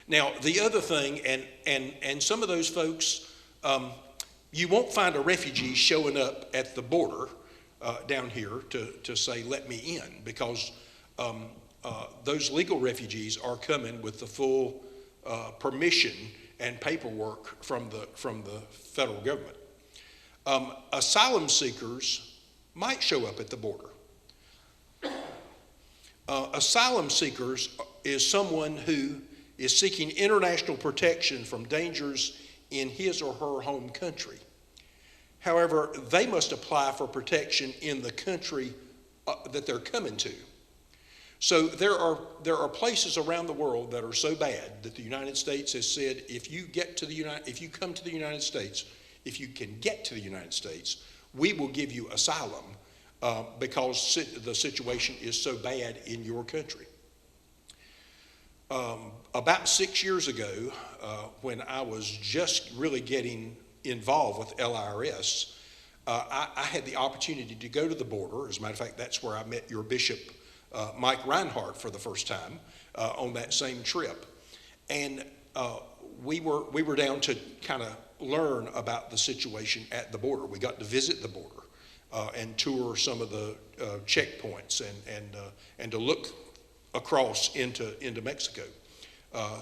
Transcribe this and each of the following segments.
Now, the other thing, and some of those folks, you won't find a refugee showing up at the border down here to say, let me in, because those legal refugees are coming with the full permission and paperwork from the federal government. Asylum seekers might show up at the border. Asylum seekers is someone who is seeking international protection from dangers in his or her home country. However, they must apply for protection in the country that they're coming to. So there are places around the world that are so bad that the United States has said, if you come to the United States, if you can get to the United States, we will give you asylum because the situation is so bad in your country. About 6 years ago, when I was just really getting involved with LIRS, I had the opportunity to go to the border. As a matter of fact, that's where I met your bishop, Mike Reinhardt, for the first time on that same trip. And we were down to kind of learn about the situation at the border. We got to visit the border and tour some of the checkpoints and to look across into Mexico.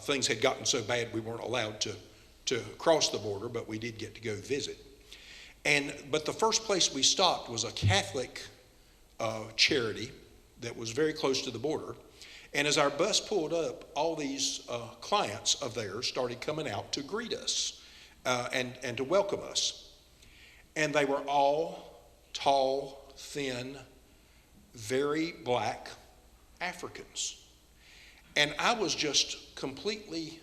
Things had gotten so bad we weren't allowed to cross the border, but we did get to go visit. But the first place we stopped was a Catholic charity that was very close to the border. And as our bus pulled up, all these clients of theirs started coming out to greet us and to welcome us. And they were all tall, thin, very black Africans. And I was just completely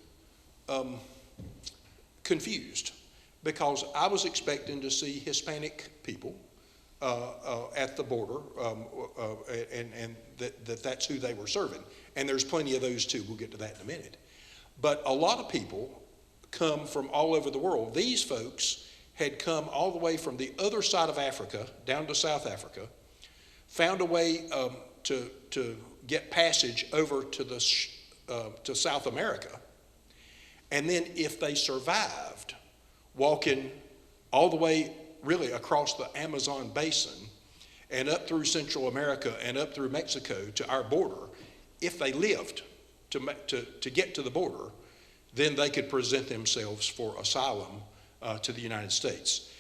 confused, because I was expecting to see Hispanic people at the border, and that's who they were serving. And there's plenty of those too. We'll get to that in a minute. But a lot of people come from all over the world. These folks had come all the way from the other side of Africa down to South Africa, found a way to get passage over to South America, and then if they survived, walking all the way really across the Amazon basin and up through Central America and up through Mexico to our border, if they lived to get to the border, then they could present themselves for asylum to the United States.